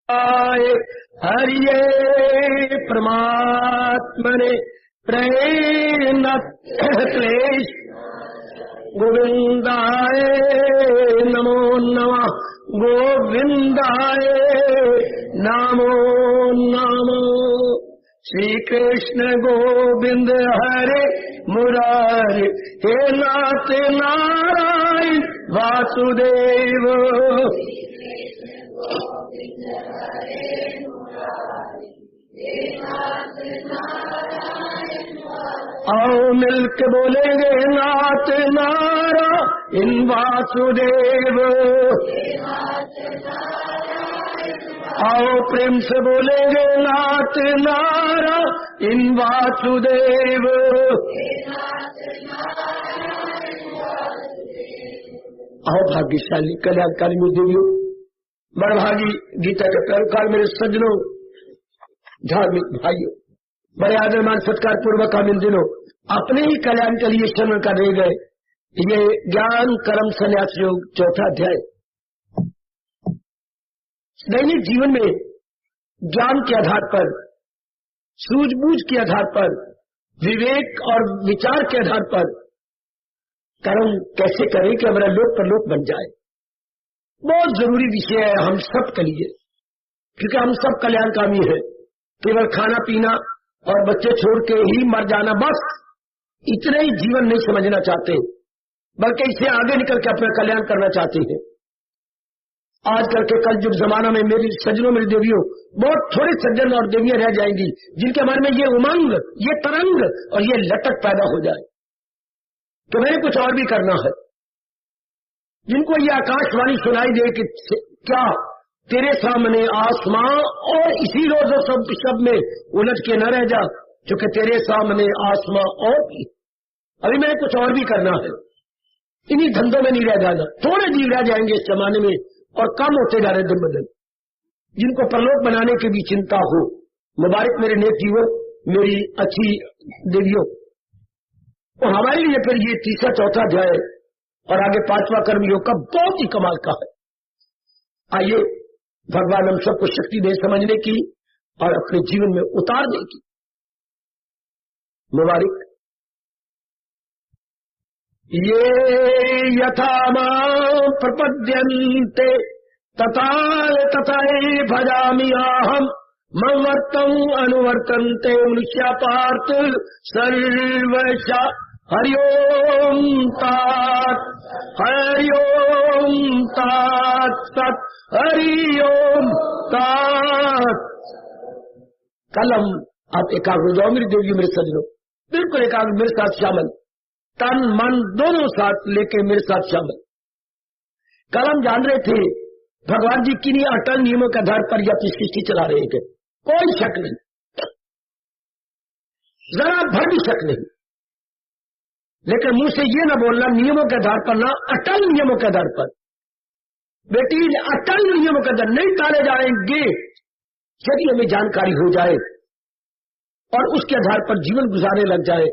हरिये परमात्मने प्रेरणा क्लेश गोविंदाय नमो नमः गोविंदाय नमो नमः। श्री कृष्ण गोविंद हरे मुरारे हे नाथ नारायण वासुदेव। आओ मिलके बोलेंगे नाथ नारायण वासुदेव। आओ प्रेम से बोलेंगे नाथ नारायण वासुदेव। आओ भाग्यशाली कल्याणकारी देवियों, बड़भागी गीता के पैरोकार मेरे सज्जनों, धार्मिक भाइयों, बड़े आदरमान सत्कार पूर्वक हम इन दिनों अपने ही कल्याण के लिए श्रवण कर रहे गए ये ज्ञान कर्म संन्यास योग चौथा अध्याय। दैनिक जीवन में ज्ञान के आधार पर, सूझबूझ के आधार पर, विवेक और विचार के आधार पर कर्म कैसे करें कि हमारा लोक परलोक बन जाए, बहुत जरूरी विषय है हम सब के लिए, क्योंकि हम सब कल्याणकामी है। केवल खाना पीना और बच्चे छोड़ के ही मर जाना, बस इतने ही जीवन नहीं समझना चाहते, बल्कि इससे आगे निकल के अपना कल्याण करना चाहते हैं। आजकल के कलयुग जमाना में मेरी सज्जनों, मेरी देवियों, बहुत थोड़े सज्जन और देवियां रह जाएंगी जिनके मन में ये उमंग, ये तरंग और ये लटक पैदा हो जाए कि मैंने कुछ और भी करना है। जिनको ये आकाशवाणी सुनाई दे कि क्या तेरे सामने आसमां और इसी रोज सब में उलझ के न रह जा, क्योंकि तेरे सामने आसमां और भी, अभी मैंने कुछ और भी करना है। इन्हीं धंधों में नहीं रह जाना, थोड़े जीव रह जाएंगे इस जमाने में और कम होते जा रहे दिन ब दिन। जिनको परलोक बनाने की भी चिंता हो, मुबारक मेरे नेक जीवों, मेरी अच्छी देवियों। तो हमारे लिए फिर ये तीसरा चौथा अध्याय और आगे पांचवा कर्मयोग का बहुत ही कमाल का है। आइए भगवान हम सबको शक्ति दे समझने की और अपने जीवन में उतारने की। मुबारक। ये यथा मां प्रपद्यन्ते तथा तथैव भजामि अहम् ममवर्तं अनुवर्तन्ते मनुष्या पार्थ सर्वशः। हरि ओम तात, हरि ओम तात सत, हरि ओम तात। कलम आप एकाग्र हो जाओ मेरी देवी, मेरे सज्जनों, बिल्कुल एकाग्र मेरे साथ शामिल, तन मन दोनों साथ लेके मेरे साथ शामिल। कलम जान रहे थे भगवान जी किन्हीं अटल नियमों के आधार पर यह सृष्टि चला रहे थे, कोई शक नहीं, जरा भर भी शक नहीं। लेकिन मुंह से ये ना बोलना नियमों के आधार पर, ना अटल नियमों के आधार पर। बेटी अटल नियमों के आधार नहीं टाले जाएंगे। यदि हमें जानकारी हो जाए और उसके आधार पर जीवन गुजारने लग जाए,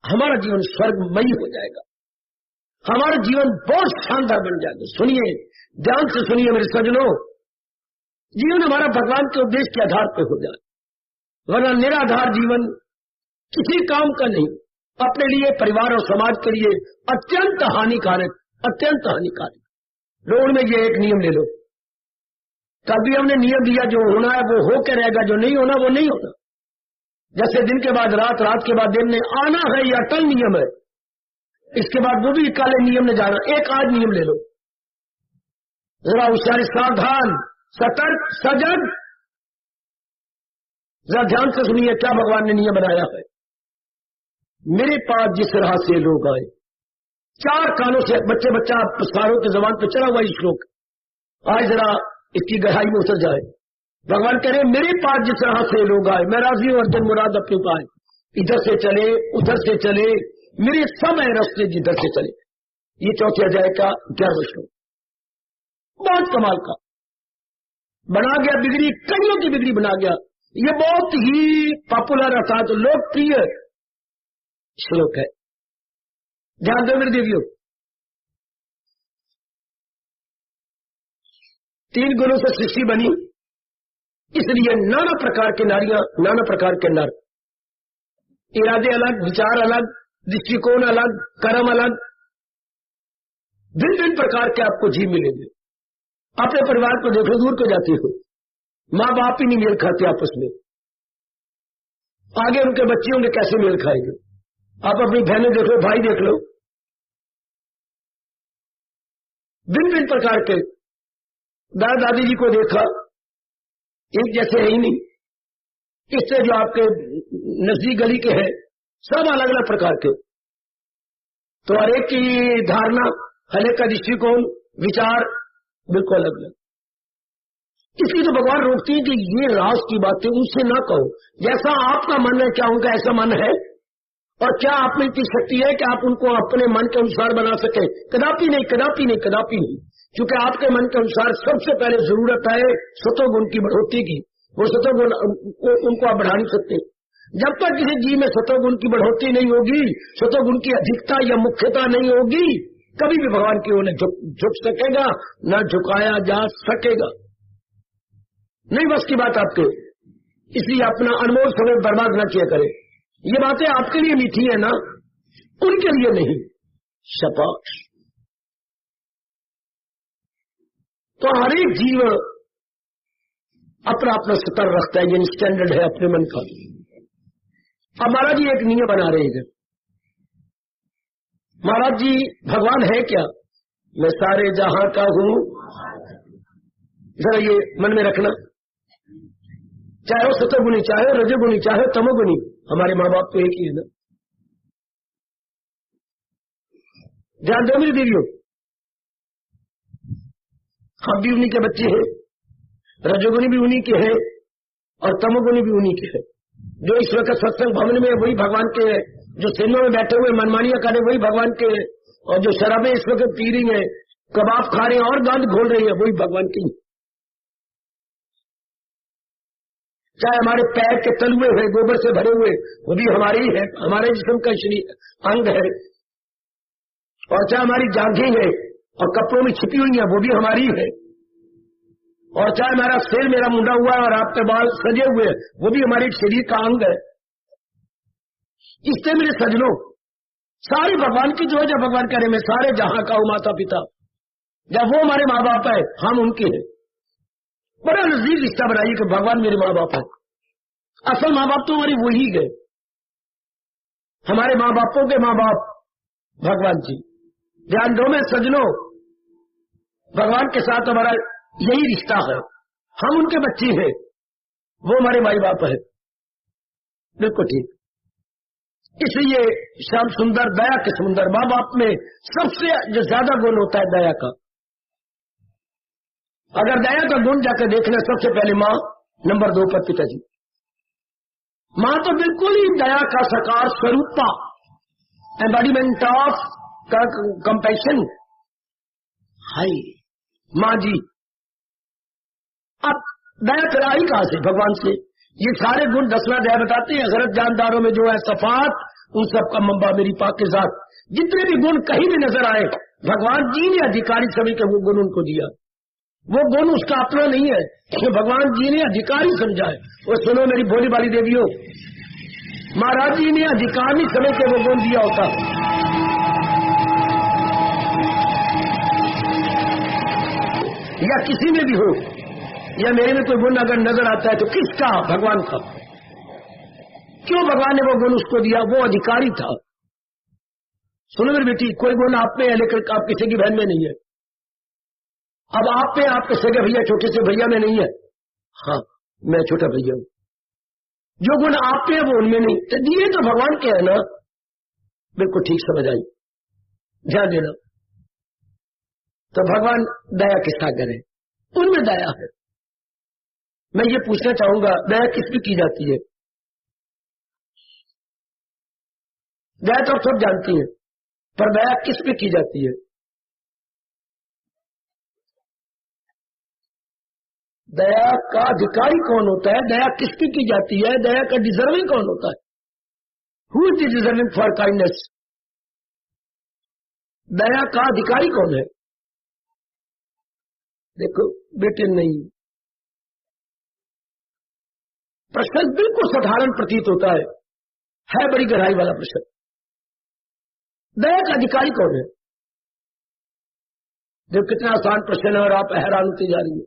हमारा जीवन स्वर्गमयी हो जाएगा, हमारा जीवन बहुत शानदार बन जाएगा। सुनिए, ध्यान से सुनिए मेरे सज्जनों, जीवन हमारा भगवान के उद्देश्य के आधार पर हो जाए, वरना निराधार जीवन किसी काम का नहीं, अपने लिए, परिवार और समाज के लिए अत्यंत हानिकारक, अत्यंत हानिकारक। लोगों में ये एक नियम ले लो, कभी हमने नियम दिया जो होना है वो होकर रहेगा, जो नहीं होना वो नहीं होना। जैसे दिन के बाद रात, रात के बाद दिन ने आना है, ये अटल नियम है। इसके बाद वो भी काले नियम ने जाना। एक आज नियम ले लो, जरा होशियारी, सावधान, सतर्क, सजग, जरा ध्यान से सुनिए क्या भगवान ने नियम बनाया है। मेरे पास जिस राह से लोग आए, चार कानों से बच्चा पुस्तारों के जबान पे चला हुआ श्लोक, आज जरा इसकी गहराई में उतर जाए। भगवान कह रहे मेरे पास जिस राह से लोग आए, मैं राजी हूं अर्जुन मुराद अपने पाए, इधर से चले उधर से चले, मेरे सब है रास्ते जिधर से चले। ये चौथे अध्याय का 11वां श्लोक, बहुत कमाल का बना गया, बिगड़ी कईयों की बिगड़ी बना गया। ये बहुत ही पॉपुलर अर्थात लोकप्रिय श्लोक है। ध्यान दो मेरे देवियों, 3 गुणों से सृष्टि बनी, इसलिए नाना प्रकार के नारियां, नाना प्रकार के नर, इरादे अलग, विचार अलग, दृष्टिकोण अलग, कर्म अलग, भिन्न भिन्न प्रकार के आपको जीव मिलेंगे। अपने परिवार को देखो, दूर को जाते हो, माँ बाप ही नहीं मेल खाते आपस में, आगे उनके बच्चे होंगे कैसे मेल खाएंगे। आप अपनी बहनें देख लो, भाई देख लो, भिन्न भिन्न प्रकार के। दादा दादी जी को देखा, एक जैसे है ही नहीं। इससे जो आपके नजदीक गली के हैं, सब अलग अलग प्रकार के। तो हर एक की धारणा, हर एक का दृष्टिकोण, विचार बिल्कुल अलग अलग। इसलिए तो भगवान रोकती है कि ये राज की बातें उनसे ना कहो। जैसा आपका मन है, क्या उनका ऐसा मन है? और क्या आप में इतनी शक्ति है कि आप उनको अपने मन के अनुसार बना सके? कदापि नहीं, कदापि नहीं, कदापि नहीं। क्योंकि आपके मन के अनुसार सबसे पहले जरूरत है सतोगुण की बढ़ोतरी की। वो सतोगुण उनको आप बढ़ा नहीं सकते। जब तक किसी जीव में सतोगुण की बढ़ोतरी नहीं होगी, सतोगुण की अधिकता या मुख्यता नहीं होगी, कभी भी भगवान की ओर न झुक सकेगा, न झुकाया जा सकेगा। नहीं बस की बात आपके। इसलिए अपना अनमोल समय बर्बाद न किया करे। ये बातें आपके लिए मीठी है ना, उनके लिए नहीं। शाबाश। तो हर एक जीव अपना अपना स्तर रखता है, ये स्टैंडर्ड है अपने मन का। अब महाराज जी एक नियम बना रहे हैं। महाराज जी भगवान है क्या? मैं सारे जहां का हूं। जरा ये मन में रखना। चाहे वो सतोगुणी, चाहे रजोगुणी, चाहे तमोगुणी, हमारे माँ बाप तो एक ही है ना। ध्यान दो मेरी देवियों, हम भी उन्हीं के बच्चे हैं, रजोगुणी भी उन्हीं के हैं और तमोगुणी भी उन्हीं के हैं। जो इस वक्त सत्संग भवन में वही भगवान के हैं, जो सिनेमा में बैठे हुए मनमानियां कर रहे वही भगवान के हैं, और जो शराबें इस वक्त पी रही हैं, कबाब खा रहे हैं और गंद घोल रही है, वही भगवान की। चाहे हमारे पैर के तलुए हैं गोबर से भरे हुए, वो भी हमारे ही है, हमारे जिस्म का शरीर अंग है। और चाहे हमारी जांघें हैं और कपड़ों में छिपी हुई है, वो भी हमारी है। और चाहे हमारा सिर मेरा मुंडा हुआ है और आपके बाल सजे हुए, वो भी हमारे शरीर का अंग है। इससे मेरे सजनों, सारी भगवान की जो है, जब भगवान कह रहे मैं सारे जहां का हूं माता पिता, जब वो हमारे माँ बाप है, हम उनके हैं। बड़ा नजदीक रिश्ता बनाइए कि भगवान मेरे माँ बाप है। असल माँ बाप तो हमारे वही गए, हमारे माँ बापों के माँ बाप भगवान जी। ध्यान दो में सजनों, भगवान के साथ हमारा यही रिश्ता है। हम उनके बच्चे हैं, वो हमारे माई बाप है। बिल्कुल ठीक। इसलिए श्याम सुंदर दया के सुंदर, माँ बाप में सबसे जो ज्यादा गुण होता है दया का। अगर दया का गुण जाकर देखना, सबसे पहले माँ, नंबर 2 पर पिताजी। माँ तो बिल्कुल ही दया का साकार स्वरूपा, एम्बॉडीमेंट ऑफ कंपैशन। हाय माँ जी। अब दया कराई कहां से? भगवान से। ये सारे गुण 10वां अध्याय बताते हैं, हजरत जानदारों में जो है सफात, उन सबका मंबा मेरी पाक के साथ। जितने भी गुण कहीं भी नजर आए, भगवान जी ने अधिकारी सभी के वो गुण उनको दिया। वो गुण उसका अपना नहीं है, तो भगवान जी ने अधिकारी समझा है। वो सुनो मेरी भोली भाली देवियों, महाराज जी ने अधिकारी समझ के वो गुण दिया होता। या किसी में भी हो, या मेरे में कोई गुण अगर नजर आता है तो किसका? भगवान का। क्यों भगवान ने वो गुण उसको दिया? वो अधिकारी था। सुनो मेरी बेटी, कोई गुण आप में है लेकिन आप किसी की बहन में नहीं है। अब आप में आपके सगे भैया छोटे से भैया में नहीं है। हाँ, मैं छोटा भैया हूं। जो गुण आप में है वो उनमें नहीं, तो दिए तो भगवान के है ना। बिल्कुल ठीक समझ आई, ध्यान देना। तो भगवान दया किसका करे? उनमें दया है। मैं ये पूछना चाहूंगा, दया किस पे की जाती है? दया तो सब जानती है, पर दया किस पे की जाती है? दया का अधिकारी कौन होता है? दया किस पे की जाती है? दया का डिजर्विंग कौन होता है? Who is deserving for kindness? दया का अधिकारी कौन है? देखो बेटे, नहीं, प्रश्न बिल्कुल साधारण प्रतीत होता है बड़ी गहराई वाला प्रश्न। दया का अधिकारी कौन है? जो कितना आसान प्रश्न है और आप हैरान होती जा रही है।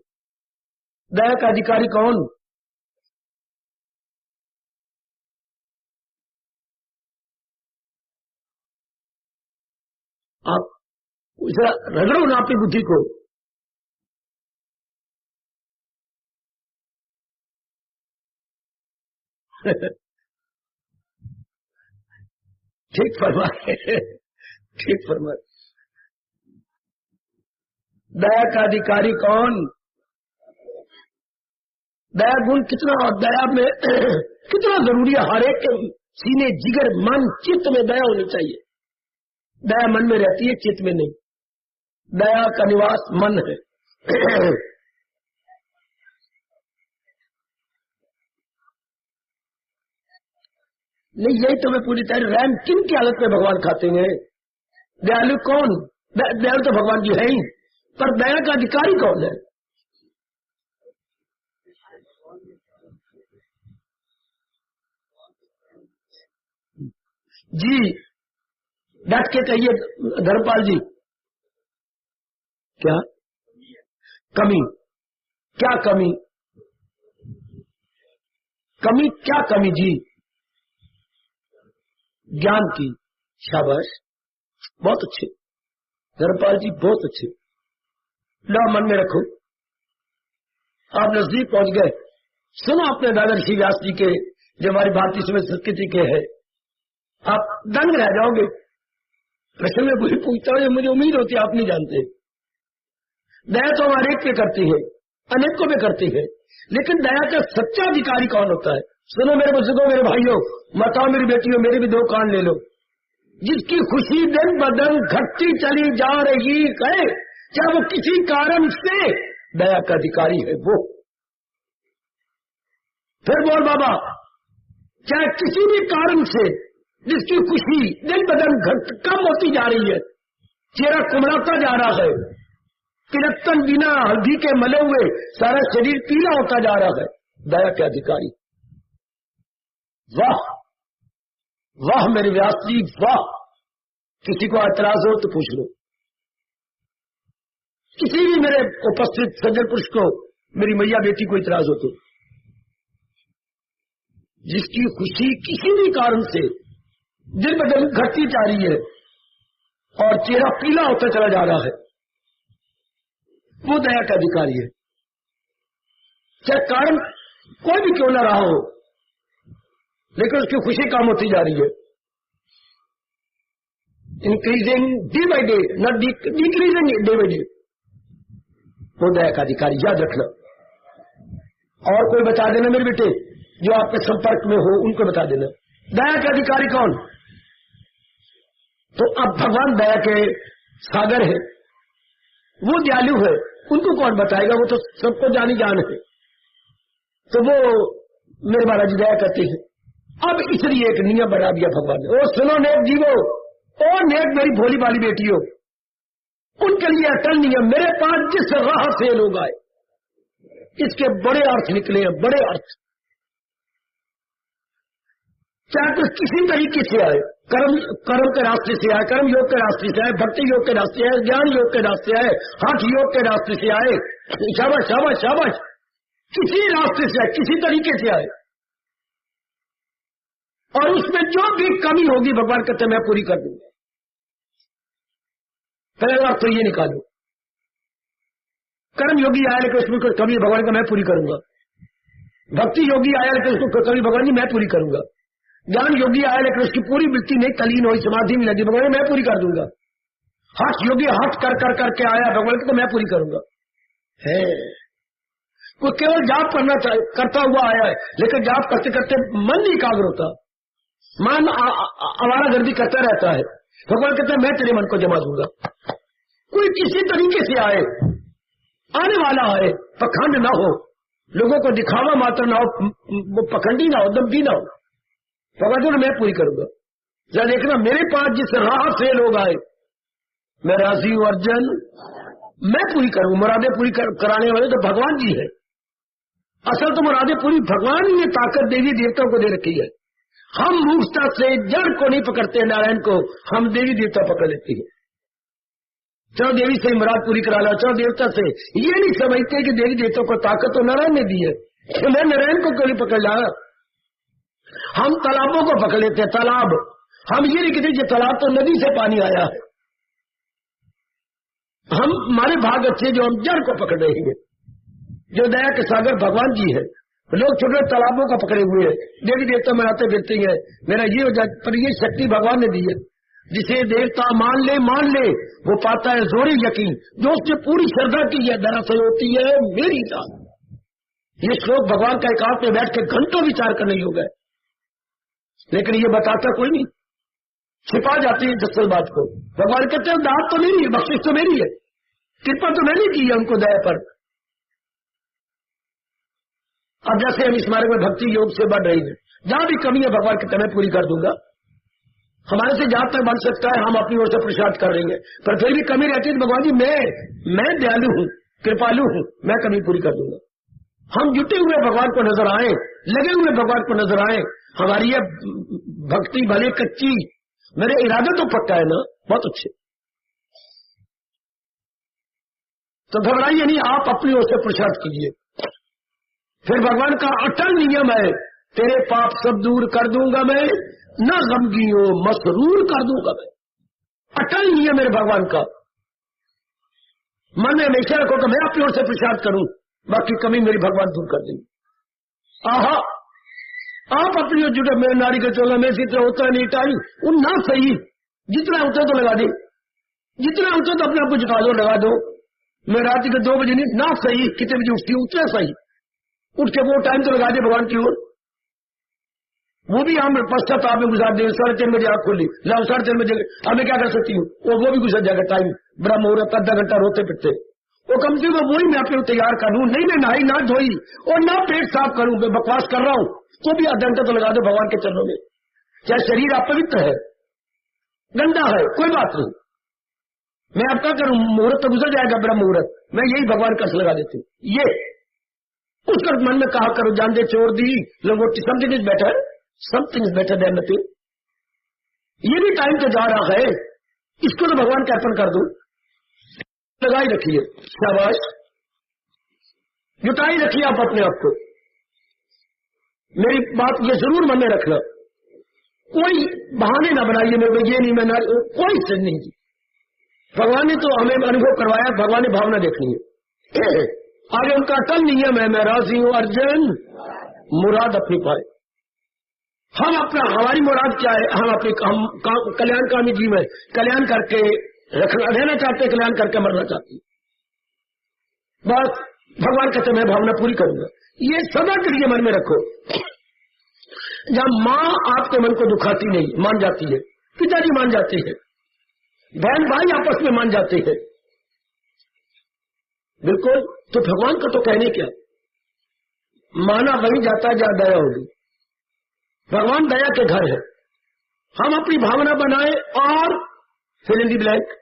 दया का अधिकारी कौन? आप जरा रगड़ो ना अपनी बुद्धि को। ठीक फरमाए, ठीक फरमाए। दया का अधिकारी कौन? दया गुण कितना, और दया में कितना जरूरी है। हर एक के सीने, जिगर, मन, चित्त में दया होनी चाहिए। दया मन में रहती है, चित्त में नहीं। दया का निवास मन है। नहीं, यही तो मैं पूरी तरह रैम किन की हालत में भगवान खाते हैं? दयालु कौन? दयालु तो भगवान जी है ही, पर दया का अधिकारी कौन है? जी डट के कहिए धर्मपाल जी। क्या कमी? क्या कमी? कमी क्या कमी जी? ज्ञान की। शाबाश, बहुत अच्छे धर्मपाल जी, बहुत अच्छे। लो मन में रखो, आप नजदीक पहुंच गए। सुनो अपने दादा ऋषि व्यास जी के, जो हमारी भारतीय समाज संस्कृति के है। आप दंग रह जाओगे। प्रश्न में कोई पूछता है, मुझे उम्मीद होती है आप नहीं जानते। दया तो हमारे एक पे करती है, अनेकों पे करती है, लेकिन दया का सच्चा अधिकारी कौन होता है? सुनो मेरे बुजुर्गों, मेरे भाइयों, माताओं, मेरी बेटियों, मेरे भी दो कान ले लो। जिसकी खुशी दिन ब दिन घटती चली जा रही है, क्या वो किसी कारण से दया का अधिकारी है? वो फिर बोल बाबा, क्या किसी भी कारण से जिसकी खुशी दिन ब दिन कम होती जा रही है, चेहरा कुमड़ाता जा रहा है, तिलक्कन बिना हल्दी के मले हुए सारा शरीर पीला होता जा रहा है, दया के अधिकारी। वाह वाह मेरे व्यास जी, वाह। किसी को एतराज हो तो पूछ लो, किसी भी मेरे उपस्थित सज्जन पुरुष को, मेरी मैया बेटी को इतराज हो तो। जिसकी खुशी किसी भी कारण से दिन ब दिन घटती जा रही है और चेहरा पीला होता चला जा रहा है, वो दया का अधिकारी है। चाहे कारण कोई भी क्यों ना रहा हो, लेकिन उसकी खुशी कम होती जा रही है। Increasing day by day, not decreasing day by day, वो दया का अधिकारी, याद रखना। और कोई बता देना मेरे बेटे, जो आपके संपर्क में हो उनको बता देना, दया के अधिकारी कौन। तो अब भगवान दया के सागर है, वो दयालु है, उनको कौन बताएगा? वो तो सबको जानी जान है। तो वो मेरे महाराज जी दया करते हैं। अब इसलिए एक नियम बना दिया भगवान ने। ओ सुनो नेक जीवो, ओ नेक मेरी भोली वाली बेटियों, उनके लिए अटल नियम, मेरे पास जिस राह से लोग आए, इसके बड़े अर्थ निकले हैं, बड़े अर्थ। चाहे तो किसी तरीके से आए, कर्म के रास्ते से आए, कर्म योग के रास्ते से आए, भक्ति योग के रास्ते आए, ज्ञान योग के रास्ते आए, हठ योग के रास्ते से आए, शाबाश शाबाश शाबाश, किसी रास्ते से आए, किसी तरीके से आए, और उसमें जो भी कमी होगी भगवान कहते मैं पूरी कर दूंगा। पहला अर्थ तो ये निकालो, कर्म योगी आया लेकिन उसमें कोई कमी भगवान का मैं पूरी करूंगा। भक्ति योगी आया लेकिन उसको कमी भगवान जी मैं पूरी करूंगा। ज्ञान योगी आया लेकिन उसकी पूरी वृत्ति नहीं तलीन हुई, समाधि में लगी, भगवान मैं पूरी कर दूंगा। हठ योगी हठ कर कर करके आया, भगवान की तो मैं पूरी करूंगा। है कोई केवल जाप करना करता हुआ आया है, लेकिन जाप करते करते मन नहीं एकाग्र होता, मन आवारा गर्दी करता रहता है, भगवान कहते हैं मैं तेरे मन को जमा दूंगा। कोई किसी तरीके से आए, आने वाला है, पखंड ना हो, लोगों को दिखावा मात्र ना हो, पखंडी ना हो, दम्भी ना हो, भगवान मैं पूरी करूंगा। जरा देखना मेरे पास जिस राह से लोग आए, मैं राजी हूं अर्जन, मैं पूरी करूं। मुरादें पूरी कराने वाले तो भगवान जी है। असल तो मुरादे पूरी भगवान ने ताकत देवी देवताओं को दे रखी है। हम मूर्खता से जड़ को नहीं पकड़ते नारायण को, हम देवी देवता पकड़ लेते हैं। चलो देवी से मुराद पूरी करा लो, चलो देवता से। ये नहीं समझते कि देवी देवताओं को ताकत तो नारायण ने दी है, मैं नारायण को क्यों नहीं पकड़ लाया। हम तालाबों को पकड़ लेते हैं, तालाब। हम ये नहीं कहते कि तालाब तो नदी से पानी आया है। हम हमारे भाग अच्छे जो हम जड़ को पकड़ रहे हैं, जो दया के सागर भगवान जी है। लोग छोटे तालाबों का पकड़े हुए हैं, देवी देवता मनाते फिरते हैं, मेरा ये हो जाए, पर ये शक्ति भगवान ने दी है। जिसे देवता मान ले वो पाता है जोरी यकीन, जो उसने पूरी श्रद्धा की है दरअसल होती है मेरी जान। ये श्लोक भगवान का एकांत में बैठ के घंटों विचार करने योग्य है, लेकिन ये बताता कोई नहीं, छिपा जाती है दसल बात को। भगवान कहते हैं दात तो मेरी है, बख्शिश तो मेरी है, कृपा तो मैंने की है उनको दया पर। अब जैसे हम इस मार्ग में भक्ति योग से बढ़ रही है, जहां भी कमी है भगवान की तरह पूरी कर दूंगा। हमारे से जहां तक बन सकता है हम अपनी ओर से प्रसाद कर रही है, पर फिर भी कमी रहती है तो भगवान जी मैं दयालु हूं, कृपालु हूं, मैं कमी पूरी कर दूंगा। हम जुटे हुए भगवान को नजर आए, लगे हुए भगवान को नजर आए। हमारी ये भक्ति भले कच्ची, मेरे इरादे तो पक्का है ना, बहुत अच्छे। तो घबराइए नहीं, आप अपनी ओर से प्रसाद कीजिए। फिर भगवान का अटल नियम है, तेरे पाप सब दूर कर दूंगा मैं, न गमगी हो मसरूर कर दूंगा मैं। अटल नियम मेरे भगवान का। मन में हमेशा रखो कि मैं अपनी ओर से प्रसाद करूं, बाकी कमी मेरी भगवान दूर कर देंगे। आहा, आप अपनी ओर जुटे, मेरे नारी के चोला में से होता नहीं टाइम उन ना सही, जितना होता है तो लगा दे, जितना होता है तो अपने आप को जुटा दो, लगा दो। मैं रात के 2 बजे नहीं ना सही, कितने बजे उठती हूँ उतना सही, उठ के वो टाइम तो लगा दे भगवान की ओर। वो भी हम पश्चाताप में गुजार दे, 3:30 बजे आँख खोली, 3:30 बजे अब मैं क्या कर सकती हूँ, वो भी गुजर जाएगा टाइम, ब्रह्म मुहूर्त आधा घंटा रोते पिटते। वो कम से कम वही मैं अपने तैयार कर लूं, नहीं मैं नहाई ना धोई और ना पेट साफ करूं, मैं बकवास कर रहा हूं तो भी आधा घंटा तो लगा दो भगवान के चरणों में। क्या शरीर अपवित्र है, गंदा है, कोई बात नहीं, मैं अब क्या करूं, मुहूर्त तो गुजर जाएगा ब्रह्म मुहूर्त, मैं यही भगवान का लगा देती हूँ। ये उसका मन में कहा करो, जान दे चोर दी लंगोटी, something is better, something is better than nothing. ये भी टाइम तो जा रहा है, इसको तो भगवान के अर्पण कर दूं, लगाई रखिए, शाबाश, जुटाई रखिए आप अपने आप को। मेरी बात ये जरूर मन में रखना, कोई बहाने ना बनाइए मेरे को, ये नहीं मैं कोई चीज नहीं की। भगवान ने तो हमें अनुभव करवाया, भगवान ने भावना देखनी है। आगे उनका अटल नियम है, मैं राजी हूं अर्जुन मुराद अपनी पाए। हम अपना, हमारी मुराद क्या है, हम अपने कल्याणकामी जीव है, कल्याण करके रहना चाहते, कल्याण करके मरना चाहते, बस भगवान कहते मैं भावना पूरी करूंगा। ये सदा के लिए मन में रखो। जब माँ आपके मन को दुखाती नहीं, मान जाती है, पिताजी मान जाते हैं, बहन भाई आपस में मान जाते हैं, बिल्कुल, तो भगवान का तो कहने क्या, माना वही जाता है जहां दया होगी। भगवान दया के घर है। हम अपनी भावना बनाए और फिल इन द ब्लैंक,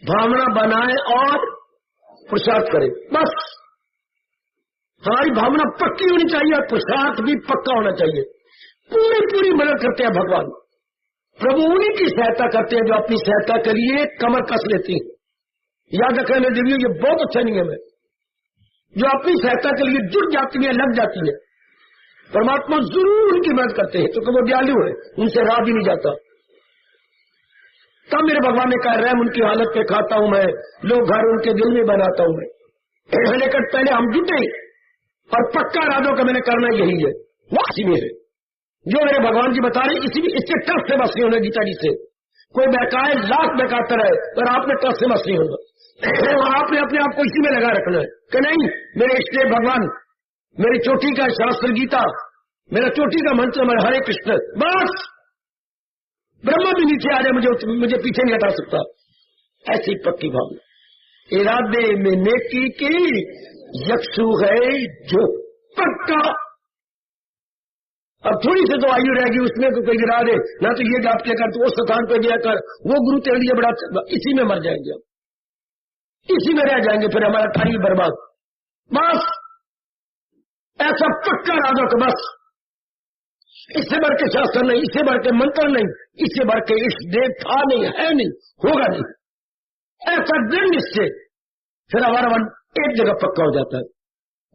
भावना बनाए और पुरुषार्थ करें, बस हमारी भावना पक्की होनी चाहिए और पुरुषार्थ भी पक्का होना चाहिए। पूरी मदद करते हैं भगवान, प्रभु उन्हीं की सहायता करते हैं जो अपनी सहायता के लिए कमर कस लेती है। याद रखने देवियों, ये बहुत अच्छा नियम है, जो अपनी सहायता के लिए जुट जाती है, लग जाती है, परमात्मा जरूर उनकी मदद करते हैं, तो वो दयालु है, उनसे राह भी नहीं जाता। तब मेरे भगवान ने कहा, रहम उनकी हालत पे खाता हूं मैं, लोग घर उनके दिल में बनाता हूं मैं। लेकिन पहले हम जुटे और पक्का इरादों का मैंने करना यही है, वासी में है जो मेरे भगवान जी बता रहे, इससे टस से बस नहीं होना। गीता जी से कोई बहकाए लाख बहकाता रहे, और आपने टस से बस नहीं होगा, आपने अपने आप को इसी में लगा रखना है कि नहीं मेरे इष्ट भगवान, मेरी चोटी का शास्त्र गीता, मेरा चोटी का मंत्र मेरा हरे कृष्ण, बस ब्रह्मा भी नीचे आ जाए मुझे पीछे नहीं हटा सकता। ऐसी पक्की भावना, इरादे में नेकी की यक्षु है जो पक्का। अब थोड़ी सी तो आयु रहेगी, उसमें तो कोई गिरा दे ना, तो ये जाप के कर, तो वो स्थान पे दिया कर, वो गुरु तेरे लिए बड़ा, इसी में मर जाएंगे हम, इसी में रह जाएंगे, फिर हमारा टाइम बर्बाद। बस ऐसा पक्का इरादा कि बस इससे बढ़ के शास्त्र नहीं, इससे बढ़ के मंत्र नहीं, इससे बढ़ के इष्ट देव था नहीं, है नहीं, होगा नहीं, ऐसा दृढ़ निश्चय, फिर हमारा मन एक जगह पक्का हो जाता है।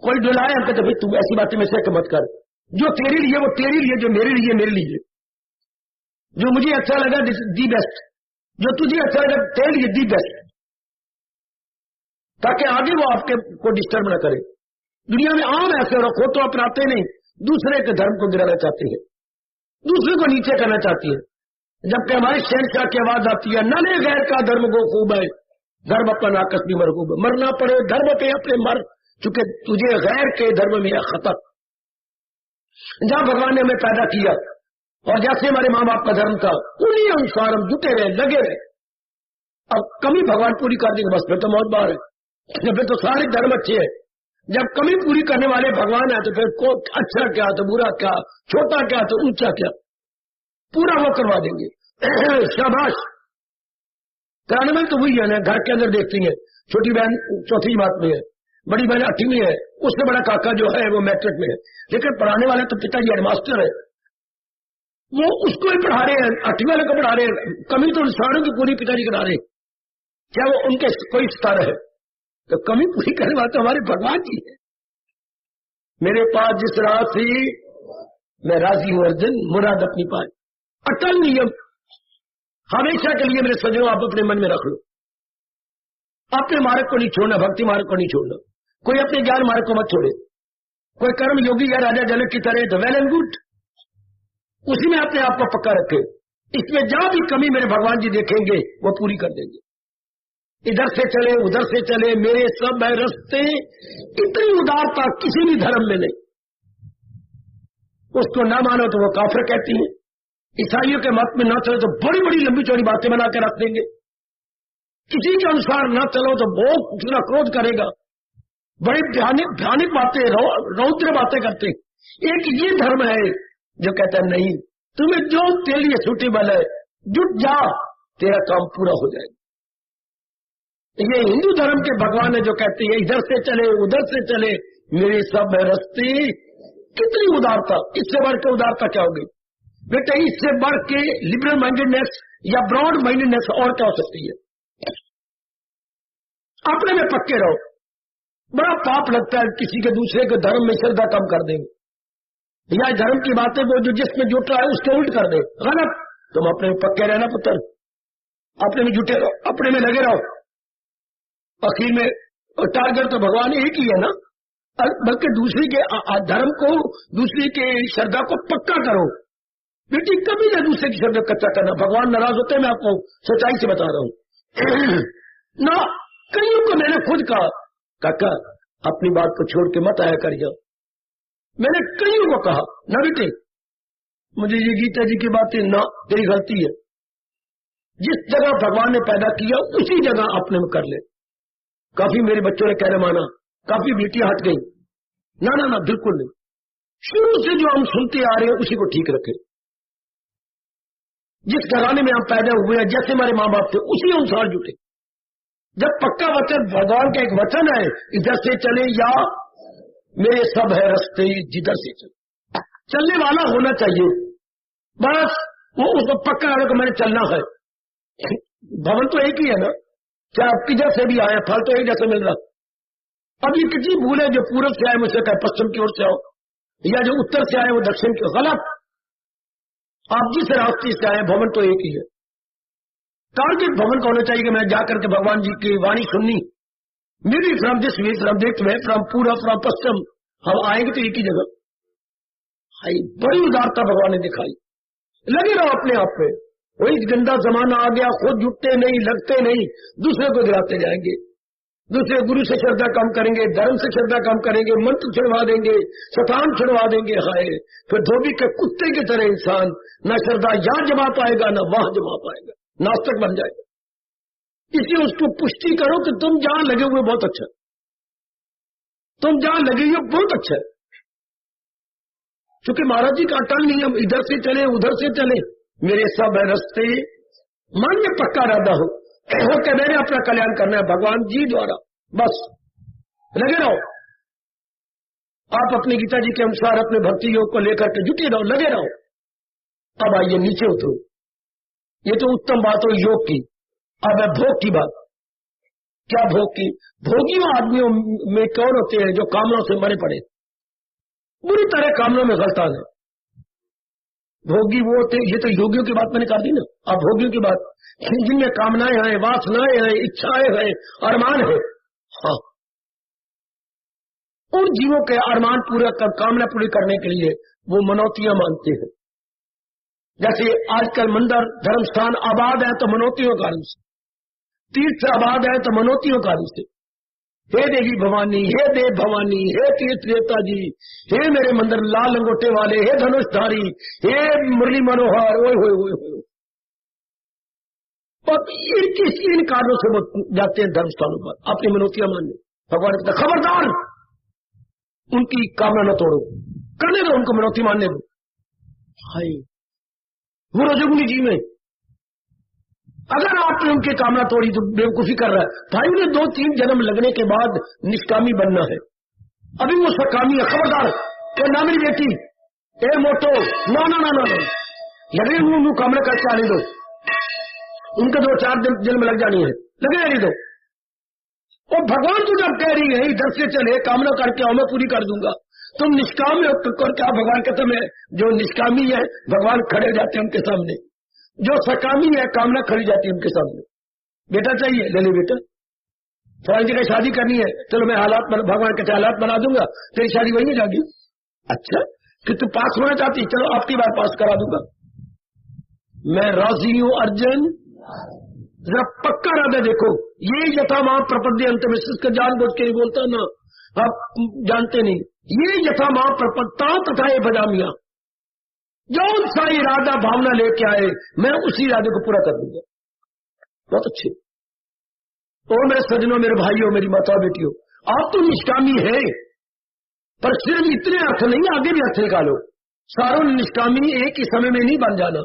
कोई डुलाए हम कहते भाई तू ऐसी बातें में से मत कर, जो तेरे लिए वो तेरे लिए, जो मेरे लिए मेरे लिए, जो मुझे अच्छा लगा दी बेस्ट, जो तुझे अच्छा लगा तेरे लिए दी बेस्ट, ताकि आगे वो आपके को डिस्टर्ब न करे। दुनिया में आम ऐसे रखो तो अपनाते नहीं, दूसरे के धर्म को गिराना चाहती है, दूसरे को नीचे करना चाहती है, जबकि हमारे शहनशाह की आवाज आती है नले गैर का धर्म को खूब है, धर्म अपना नाकस भी मरगूब, मरना पड़े धर्म पे अपने मर, चूंकि तुझे गैर के धर्म में है खतर। जहां भगवान ने हमें पैदा किया और जैसे हमारे माँ बाप का धर्म था उन्हीं अनुसार हम जुटे रहे, लगे रहे, अब कमी भगवान पूरी कर देंगे बस फिर तो मौत बार है, फिर तो सारे धर्म अच्छे हैं। जब कमी पूरी करने वाले भगवान है तो फिर को अच्छा क्या तो बुरा क्या, छोटा क्या तो ऊंचा क्या, पूरा वो करवा देंगे। शाबाश। कराने में तो वही है ना, घर के अंदर देखती है छोटी बहन चौथी जमात में है, बड़ी बहन 8वीं में है, उससे बड़ा काका जो है वो मैट्रिक में है, लेकिन पढ़ाने वाले तो पिताजी हेडमास्टर है, वो उसको ही पढ़ा रहे हैं, 8वीं वाले को पढ़ा रहे हैं, कमी तो इंसानों की पूरी पिताजी करा रहे हैं, क्या वो उनके कोई सितारा है? तो कमी पूरी करने वाले तो हमारे भगवान जी है। मेरे पास जिस राशि मैं राजी हूं अर्जुन, मुराद अपनी पाए, अटल नियम हमेशा के लिए मेरे सज्जनों आप अपने मन में रख लो, अपने मार्ग को नहीं छोड़ना, भक्ति मार्ग को नहीं छोड़ना, कोई अपने ज्ञान मार्ग को मत छोड़े, कोई कर्म योगी या राजा जनक की तरह तो वेल एंड गुड, उसी में अपने आप को पक्का रखे, इसमें जहां भी कमी मेरे भगवान जी देखेंगे वो पूरी कर देंगे। इधर से चले उधर से चले, मेरे सब है रस्ते, इतनी उदारता किसी भी धर्म में नहीं, उसको ना मानो तो वो काफिर कहती है, ईसाइयों के मत में ना चले तो बड़ी बड़ी लंबी चौड़ी बातें बना के रख देंगे, किसी के अनुसार ना चलो तो बहुत दूसरा क्रोध करेगा, बड़ी भयानक बातें रौद्र बातें करते। एक ये धर्म है जो कहता है नहीं, तुम्हें जो तेरे लिए सूटेबल है जुट जा, तेरा काम पूरा हो जाएगा। ये हिंदू धर्म के भगवान है जो कहते हैं इधर से चले उधर से चले, मेरे सब है रस्ते, कितनी उदारता, इससे बढ़ के उदारता क्या होगी बेटा, इससे बढ़ के लिबरल माइंडेडनेस या ब्रॉड माइंडेडनेस और क्या हो सकती है? अपने में पक्के रहो। बड़ा पाप लगता है किसी के दूसरे के धर्म में श्रद्धा कम कर देंगे, या धर्म की बातें वो जो जिसमें जुट रहा है उसके उल्ट कर दे, गलत। तुम अपने में पक्के रहना पुत्र, अपने में जुटे रहो, अपने में लगे रहो। आखिर में टारगेट तो भगवान एक ही है ना, बल्कि दूसरे के धर्म को, दूसरे के श्रद्धा को पक्का करो बेटी, कभी ना दूसरे की श्रद्धा कच्चा करना, भगवान नाराज होते हैं, मैं आपको सच्चाई से बता रहा हूं ना। कईयों को मैंने खुद कहा काका अपनी बात को छोड़ के मत आया करिए, मैंने कईयों को कहा ना बेटे मुझे ये गीता जी की बातें ना, तेरी गलती है, जिस जगह भगवान ने पैदा किया उसी जगह अपने में कर ले। काफी मेरे बच्चों ने कहना माना, काफी बेटियां हट गई, ना ना ना बिल्कुल नहीं, शुरू से जो हम सुनते आ रहे हैं उसी को ठीक रखें, जिस घराने में हम पैदा हुए हैं जैसे हमारे माँ बाप थे उसी अनुसार जुटे। जब पक्का वचन भगवान का एक वचन है इधर से चले या मेरे सब है रस्ते जिधर से चले, चलने वाला होना चाहिए, बस वो उसको पक्का है कि मैंने चलना है। भवन तो एक ही है ना, चाहे आप किधर से भी आए फल तो एक जैसे मिल रहा। अब ये कितनी भूल है जो पूरब से आए मुझसे कहे पश्चिम की ओर से आओ, या जो उत्तर से आए वो दक्षिण की, गलत। आप जिस रास्ते से आए भवन तो एक ही है। टारगेट भवन का होना चाहिए कि मैं जाकर के भगवान जी की वाणी सुननी, मेरी from this way from this way from पूरब फ्रॉम पश्चिम, हम आएंगे तो एक ही जगह। हाई बड़ी उदारता भगवान ने दिखाई, लगे रहो अपने आप पे। वही गंदा जमाना आ गया, खुद जुटते नहीं, लगते नहीं, दूसरे को गिराते जाएंगे, दूसरे गुरु से श्रद्धा कम करेंगे, धर्म से श्रद्धा कम करेंगे, मंत्र छुड़वा देंगे, शतान छुड़वा देंगे। हाय फिर धोबी के कुत्ते की तरह इंसान न श्रद्धा यहां जमा पाएगा न वहां जमा पाएगा, नास्तिक बन जाएगा। इसलिए उसको पुष्टि करो कि तुम जहां लगे हुए बहुत अच्छा, तुम जहां लगे हुए बहुत अच्छा है। क्योंकि महाराज जी का अटल नियम इधर से चले उधर से चले, मेरे सब रास्ते, मन में पक्का इरादा हो कि मैंने अपना कल्याण करना है भगवान जी द्वारा, बस लगे रहो। आप अपनी गीता जी के अनुसार अपने भक्ति योग को लेकर के जुटे रहो, लगे रहो। अब आइए नीचे उतरो। ये तो उत्तम बात हो योग की। अब है भोग की बात। क्या भोग की? भोगियों आदमियों में कौन होते हैं जो कामनों से मरे पड़े, बुरी तरह कामनों में गलतान है। भोगी वो होते, ये तो योगियों की बात मैंने कर दी ना। अब भोगियों की बात, जिनमें कामनाएं हैं, वासनाएं हैं, इच्छाएं हैं, अरमान है। हाँ, उन जीवों के अरमान पूरा कर, कामना पूरी करने के लिए वो मनौतियां मानते हैं। जैसे आजकल मंदिर धर्म स्थान आबाद है तो मनौतियों कारण से, तीर्थ आबाद है तो मनौतियों कारण से। हे देवी भवानी, हे देव भवानी, हे तीर्थ देवता जी, हे मेरे मंदिर लाल लंगोटे वाले, हे धनुषधारी, हे मुरली मनोहर, ओए होए होए होए। इन कारणों से वो जाते हैं धर्म स्थानों पर अपनी मनौतियां मानने। भगवान कहता खबरदार, उनकी कामना न तोड़ो, करने दो, उनको मनौती मानने दो। हाय, वो रजोगुनी जी में अगर आपने उनकी कामना तोड़ी तो बेवकूफी कर रहा है। भाई उन्हें 2-3 जन्म लगने के बाद निष्कामी बनना है, अभी वो सकामी है। खबरदार, ए ना मेरी बेटी, ए मोटो, ना ना ना ना ना, लगे मुंह कामना करके आने दो, उनके 2-4 जन्म लग जानी है, लगे आने दो। और भगवान तू जब कह रही है इधर से चले, कामना करके आओ, मैं पूरी कर दूंगा, तुम निष्काम करके आओ। भगवान कहते मैं जो निष्कामी है भगवान खड़े जाते हैं उनके सामने, जो सकामी है कामना खड़ी जाती है उनके सामने। बेटा चाहिए, ले ले बेटा। फलानी जगह शादी करनी है, चलो मैं भगवान कहते हालात बना दूंगा, तेरी शादी वही नहीं जागी। अच्छा कि तू पास होना चाहती, चलो आपकी बार पास करा दूंगा। मैं राजी हूं अर्जुन, जरा पक्का राधा देखो, ये यथा मां प्रपद्य अंत में, इसका जान बुझ के नहीं बोलता ना, आप जानते नहीं, ये यथा मां प्रपत्ता तथा ये बजामिया, जो सा इरादा भावना लेके आए मैं उसी इरादे को पूरा कर दूंगा। बहुत अच्छे। ओ मेरे सजनों, मेरे भाइयों, मेरी माताओं बेटियों, आप तो निष्कामी है, पर सिर्फ इतने अर्थ नहीं, आगे भी अर्थ निकालो। सारों निष्कामी एक ही समय में नहीं बन जाना,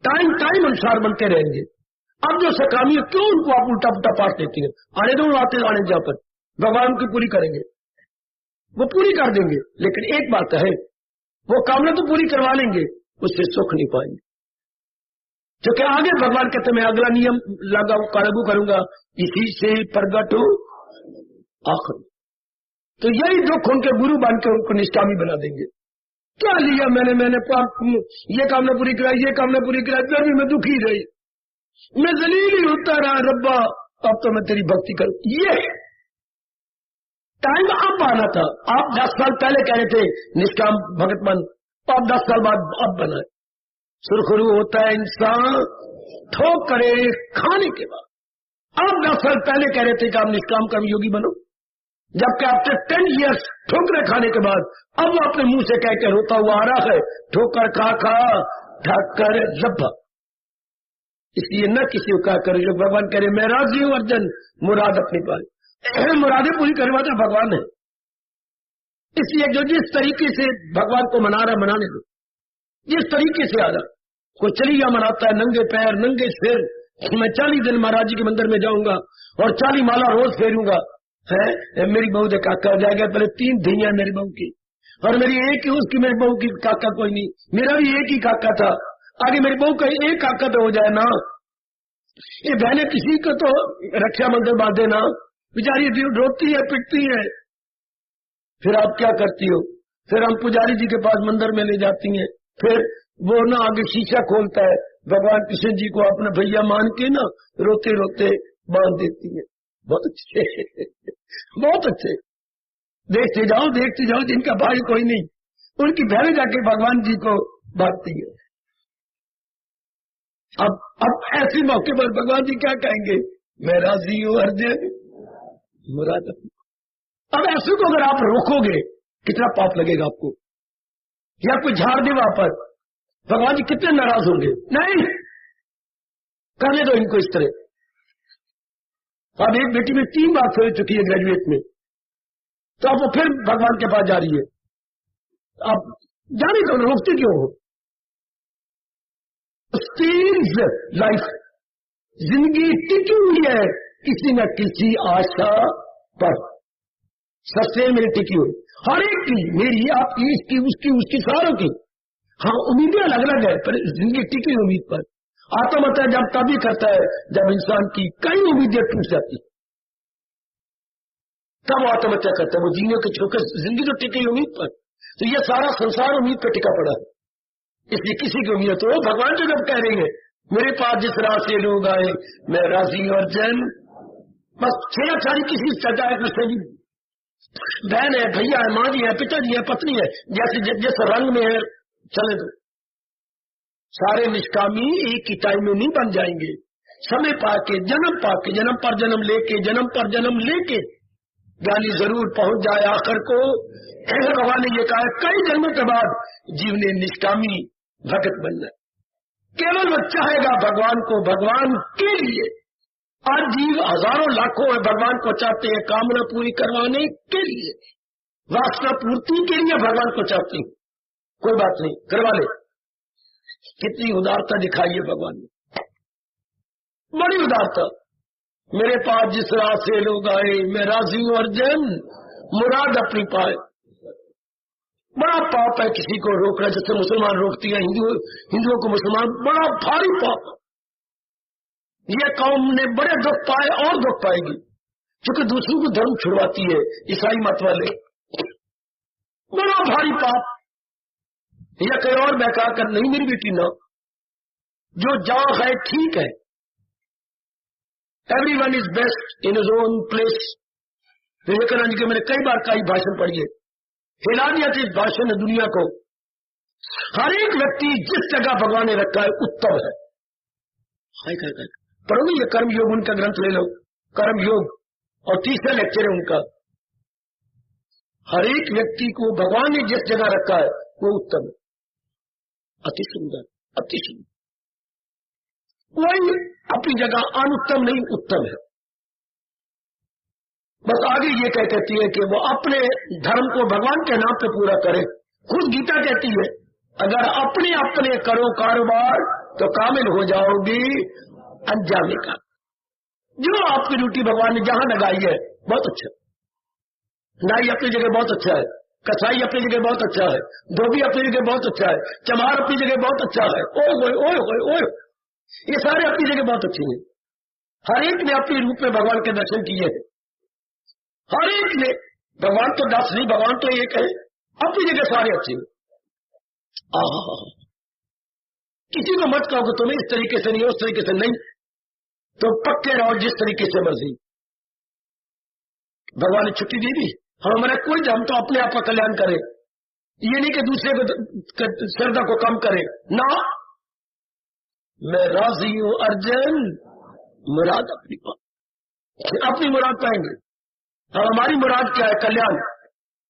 टाइम टाइम अनुसार बनते रहेंगे। अब जो सकामी है, क्यों उनको आप उल्टा पुल्टा पाठ देती है? आने दो, आते आने जहां पर भगवान की पूरी करेंगे, वो पूरी कर देंगे। लेकिन एक बात है, वो कामना तो पूरी करवा लेंगे, उससे सुख नहीं पाएंगे। क्योंकि आगे भगवान कहते मैं अगला नियम लागू करूंगा, इसी से प्रगट हो आखिर। तो यही दुख उनके गुरु बन के उनको निष्कामी बना देंगे। क्या लिया मैंने ये कामना पूरी कराई, ये कामना पूरी कराई, फिर भी मैं दुखी रही, मैं जलील ही होता रहा। रब्बा अब तो मैं तेरी भक्ति करूं। ये टाइम अब आना था। आप 10 साल पहले कह रहे थे निष्काम भगत बन, अब 10 साल बाद अब बना। सुरखरू होता है इंसान ठोकरे खाने के बाद। अब 10 साल पहले कह रहे थे कि आप निष्काम कर्म योगी बनो, जबकि आपने 10 इयर्स ठोकरे खाने के बाद अब वो अपने मुंह से कह के रोता हुआ आ रहा है, ठोकर खा खा ढककर रब्बा। इसलिए न किसी को क्या करे, जो भगवान कह रहे मैं राजी हूं अर्जुन, मुराद अपनी पाए, मुरादें पूरी करने वाला भगवान है। इसलिए जो जिस तरीके से भगवान को मना रहा मनाने दो, जिस तरीके से आ रहा। कोई चलिया मनाता है नंगे पैर नंगे सिर, मैं 40 दिन महाराज जी के मंदिर में जाऊंगा और 40 माला रोज फेरूंगा। है मेरी बहू ने काका हो जाएगा, पहले 3 धियां मेरी बहू की, और मेरी एक ही उसकी, मेरी बहू की काका कोई नहीं, मेरा भी एक ही काका था, आगे मेरी बहू का एक काका तो हो जाए ना। ये बहने किसी को तो रक्षा मंदिर बांधे ना, बेचारी रोती है पिटती है। फिर आप क्या करती हो? फिर हम पुजारी जी के पास मंदिर में ले जाती हैं, फिर वो ना आगे शीशा खोलता है, भगवान कृष्ण जी को अपना भैया मान के ना रोते रोते बांध देती है। बहुत अच्छे बहुत अच्छे। देखते जाओ, जिनका भाई कोई नहीं उनकी बहनें जाके भगवान जी को बांधती है। अब ऐसे मौके पर भगवान जी क्या कहेंगे, मैं राजी हूं अर्जुन, मुराद। अब ऐसे को अगर आप रोकोगे कितना पाप लगेगा आपको, या कोई झाड़ दे वहां पर, भगवान जी कितने नाराज होंगे। नहीं करने दो इनको इस तरह। अब एक बेटी में 3 बार फेल चुकी है ग्रेजुएट में, तो अब वो फिर भगवान के पास जा रही है। आप जाने दो, रोकते क्यों हो? स्टील्स लाइफ, जिंदगी टिकी हुई है किसी न किसी आशा पर। सस्टेनेबिलिटी की हो, हर एक की, मेरी, आपकी, इसकी, उसकी, सारों की। हाँ, उम्मीदें अलग अलग है, पर जिंदगी टिकी उम्मीद पर। आत्महत्या जब तभी करता है जब इंसान की कई उम्मीदें टूट जाती, तब आत्महत्या करता है। वो जीने के छोकर जिंदगी तो टिकी उम्मीद पर, तो ये सारा संसार उम्मीद पर टिका पड़ा है। इसलिए किसी की उम्मीद तो भगवान जो जब कह रहे हैं मेरे पास जिस राह से लोग आए मैं राजी और जैन, बस छेड़छाड़ी किसी चर्चा है, कृष्ण जी बहन है, भैया है, माँ जी है, पिताजी है, पत्नी है, जैसे जिस रंग में है चले दो। सारे निष्कामी एक ही टाइम में नहीं बन जाएंगे। समय पाके, जन्म पर जन्म लेके ज्ञानी जरूर पहुंच जाए आखिर को। भगवान ने ये कहा कई जन्मों के बाद जीव ने निष्कामी भगत बनना, केवल वो चाहेगा भगवान को, भगवान के लिए। और जीव हजारों लाखों है, भगवान को चाहते हैं कामना पूरी करवाने के लिए, वासना पूर्ति के लिए भगवान को चाहते हैं। कोई बात नहीं, करवा ले। कितनी उदारता दिखाई है भगवान ने, बड़ी उदारता। मेरे पास जिस राह से लोग आए मैं राजी हूं अर्जन, मुराद अपनी पाए। बड़ा पाप है किसी को रोकना, जैसे मुसलमान रोकती है हिंदुओं को मुसलमान, बड़ा भारी पाप। ये कौम ने बड़े दुख पाए और दुख पाएगी, क्योंकि दूसरों को धर्म छुड़वाती है ईसाई मत वाले। बड़ा भारी पाप। या कहीं और बहका कर नहीं मेरी बेटी ना, जो जहां है ठीक है। Everyone is best in his own place. Vivekananda के मैंने कई बार कई भाषण पढ़ी है, हिला दिया था इस भाषण ने दुनिया को। हर एक व्यक्ति जिस जगह भगवान ने रखा है उत्तम है। पढ़ोगे ये कर्म योग, उनका ग्रंथ ले लो, कर्म योग, और तीसरा लेक्चर है उनका। हर एक व्यक्ति को भगवान ने जिस जगह रखा है वो उत्तम है, अति सुंदर, अति सुंदर। वही अपनी जगह अनुत्तम नहीं, उत्तम है। बस आगे ये कहती है कि वो अपने धर्म को भगवान के नाम पे पूरा करे। खुद गीता कहती है अगर अपने अपने करो कारोबार तो कामिल हो जाओगी अनजाने का। जो आपकी ड्यूटी भगवान ने जहां लगाई है बहुत अच्छा। नाई अपनी जगह बहुत अच्छा है, कसाई अपनी जगह बहुत अच्छा है, धोबी अपनी जगह बहुत अच्छा है, चमार अपनी जगह बहुत अच्छा है, ओए ये सारे अपनी जगह बहुत अच्छे हैं। हर एक ने अपने रूप में भगवान के दर्शन किए हैं। हर एक ने, भगवान तो 10 नहीं, भगवान तो एक है, अपनी जगह सारे अच्छे हैं। किसी को मत कहो कि तुम्हें इस तरीके से नहीं, उस तरीके से नहीं, तो पक्के रहो जिस तरीके से मर्जी। भगवान ने छुट्टी दी थी, हमारा कोई, हम तो अपने आप का कल्याण करे, ये नहीं कि दूसरे को श्रद्धा को कम करे ना। मैं राजी हूं अर्जन, मुराद अपनी मुराद पाएंगे। और हमारी मुराद क्या है? कल्याण।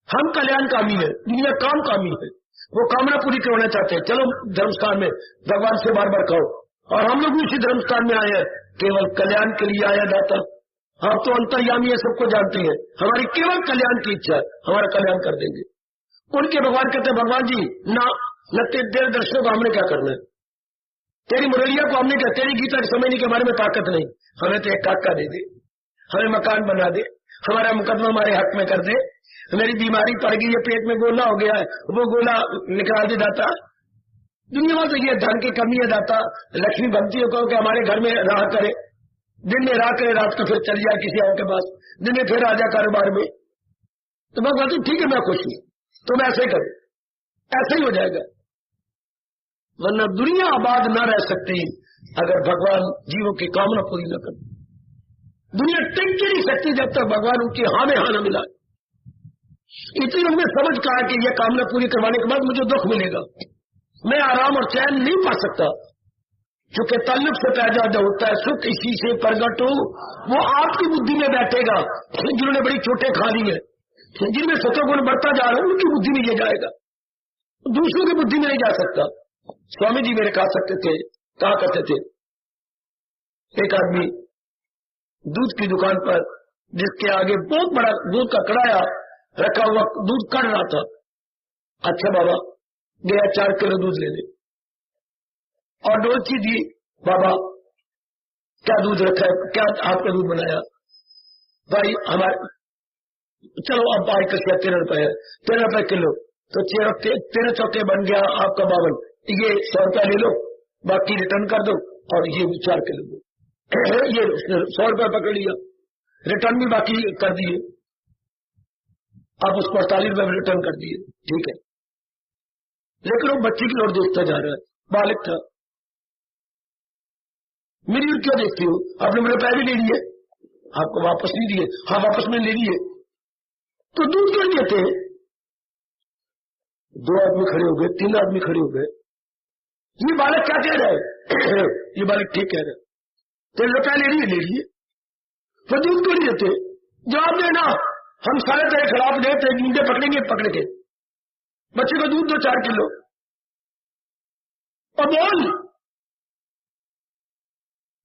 हम कल्याण कामी है, दुनिया काम कामी है, वो कामना पूरी करवाना चाहते हैं। चलो धर्मस्थान में भगवान से बार बार कहो, और हम लोग उसी धर्मस्थान में आए हैं केवल कल्याण के लिए आया जाता। हम तो अंतर्यामी है, सबको जानते हैं, हमारी केवल कल्याण की इच्छा है, हमारा कल्याण कर देंगे। उनके भगवान कहते हैं भगवान जी ना, तेरे दर्शनों को हमने क्या करना है, तेरी मुरलिया को हमने क्या, तेरी गीता के समझने के बारे में ताकत नहीं, हमें तो एक काका दे दे, हमें मकान बना दे, हमारा मुकदमा हमारे हक में कर दे, मेरी बीमारी पड़ गई है, पेट में गोला हो गया है, वो गोला निकाल दे दाता। दुनिया में तो ये धन की कमी है दाता, लक्ष्मी भक्तियों को कि हमारे घर में राह करे, दिन में राह करे, रात को फिर चल जाए किसी और के पास, दिन में फिर आ जाए कारोबार में। तो मैं कहती ठीक है मैं खुश हूं, तुम ऐसे करो, ऐसे ही हो जाएगा। वरना दुनिया आबाद न रह सकती अगर भगवान जीवों की कामना पूरी न करे। दुनिया टिक ही नहीं सकती जब तक भगवान उनकी हाँ में हाँ न मिला। इतनी उन्हें समझ कहा कि यह कामना पूरी करवाने के बाद मुझे दुख मिलेगा, मैं आराम और चैन नहीं पा सकता, क्योंकि ताल्लुक से पैदा होता है सुख, इसी से प्रगट हो। वो आपकी बुद्धि में बैठेगा, जिन्होंने बड़ी चोटें खा ली है, जिनमें सतोगुण बढ़ता जा रहा है, उनकी बुद्धि में ये जाएगा, दूसरों की बुद्धि में नहीं जा सकता। स्वामी जी मेरे कहा करते थे, एक आदमी दूध की दुकान पर, जिसके आगे बहुत बड़ा दूध का कड़ाया रखा हुआ, दूध कड़ रहा था। अच्छा बाबा गया 4 किलो दूध लेने, और डोलची दी, बाबा क्या दूध रखा है, क्या आपका दूध बनाया? भाई हमारे चलो अब आई कसिया 13 रुपए है, 13 रुपए किलो, तो 13 चौके बन गया आपका 52, ये 100 रुपया ले लो, बाकी रिटर्न कर दो और ये 4 किलो दो। ये उसने 100 रुपया पकड़ लिया, रिटर्न भी बाकी कर दिए, आप उसको 48 रुपये में रिटर्न कर दिए, ठीक है। लेकिन वो बच्चे की ओर देखता जा रहा है, बालिक था। मेरी ओर क्यों देखती हो, आपने मेरे पैसे ले लिए, आपको वापस नहीं दिए, हाँ वापस में ले लिए, तो दूध क्यों नहीं देते? 2 आदमी खड़े हो गए, 3 आदमी खड़े हो गए, ये बालक क्या कह रहा है? ये बालक ठीक कह रहा है, 3 रुपया ले लिए, तो दूध क्यों नहीं देते? जवाब देना, हम सारे तेरे खिलाफ देते, नींदे पकड़ेंगे, पकड़ के बच्चे को दूध दो 4 किलो, और बोल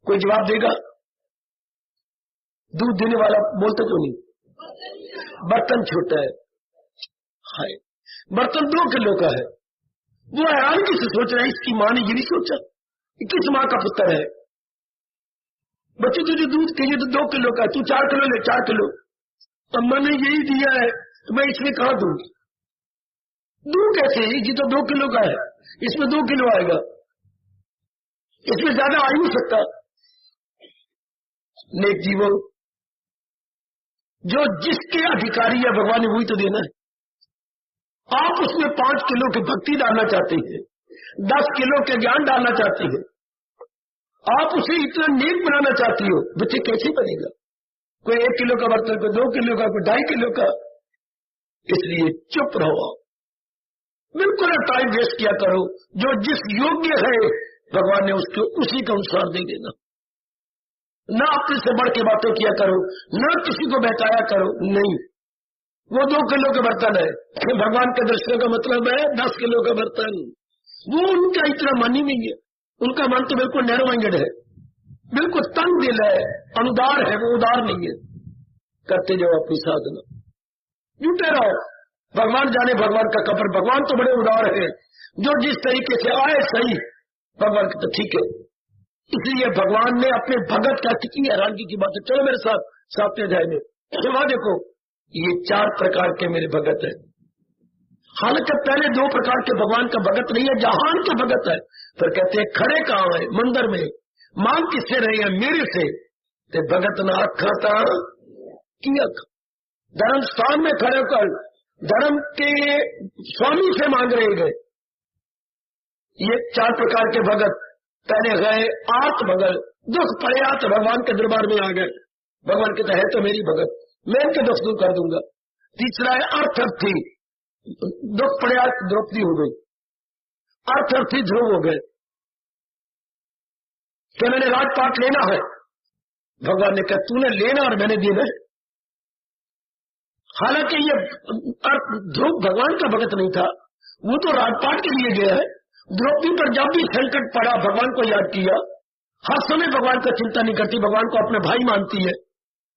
कोई जवाब देगा? दूध देने वाला बोलता क्यों नहीं? बर्तन छोटा है, हाय बर्तन 2 किलो का है, वो हैरान किसे सोच रहा है, इसकी माँ ने ये नहीं सोचा किस माँ का पुत्र है? बच्चे तुझे दूध चाहिए तो 2 किलो का, तू 4 किलो ले, 4 किलो, अम्मा ने यही दिया है तो मैं इसमें कहां दूं? दूं कैसे? ये तो 2 किलो का है, इसमें 2 किलो आएगा, इसमें ज्यादा आ ही नहीं सकता। नेक जीवो, जो जिसके अधिकारी है भगवान ने वही तो देना है। आप उसमें 5 किलो की भक्ति डालना चाहते हैं, 10 किलो के ज्ञान डालना चाहते हैं, आप उसे इतना नेक बनाना चाहती हो, बच्चे कैसे बनेगा? कोई 1 किलो का बर्तन, कोई 2 किलो का, कोई 2.5 किलो का। इसलिए चुप रहो, बिल्कुल टाइम वेस्ट किया करो, जो जिस योग्य है भगवान ने उसको उसी के अनुसार दे देना। न अपने से बढ़ के बातें किया करो, न किसी को बहकाया करो, नहीं। वो 2 किलो का बर्तन है, भगवान के दर्शन का मतलब है 10 किलो का बर्तन। वो उनका इतना मन ही नहीं है, उनका मन तो बिल्कुल नैरो माइंडेड है, बिल्कुल तंग दिल है, अनुदार है, वो उदार नहीं है। करते जाओ अपनी साधना, जुटे रहो, भगवान जाने भगवान का कब्र। भगवान तो बड़े उदार है, जो जिस तरीके से आए सही, भगवान तो ठीक है। इसलिए भगवान ने अपने भगत का कितनी हैरानगी की बात है। चलो मेरे साथ 7वें अध्याय में, वहां देखो, ये 4 प्रकार के मेरे भगत है। हालांकि पहले 2 प्रकार के भगवान का भगत नहीं है, जहान के भगत है। फिर कहते हैं खड़े कहां है? मंदिर में। मांग किससे रहे हैं? मेरे से। ते भगत ना खाता किया, धर्म स्थान में खड़े होकर धर्म के स्वामी से मांग रहे गए। ये 4 प्रकार के भगत। पहले गए आर्त भगत, दुख पड़े तो भगवान के दरबार में आ गए, भगवान कहता है तो मेरी भगत, मैं इनके दुख दूर कर दूंगा। तीसरा है अर्थर्थी, दुख पड़े द्रौपदी हो गई, अर्थर्थी ध्रुव हो गए कि मैंने राजपाट लेना है। भगवान ने कहा तूने लेना और मैंने देना है। हालांकि ये ध्रुव भगवान का भगत नहीं था, वो तो राजपाट के लिए गया है। द्रौपदी पर जब भी संकट पड़ा भगवान को याद किया, हर समय भगवान का चिंता नहीं करती, भगवान को अपने भाई मानती है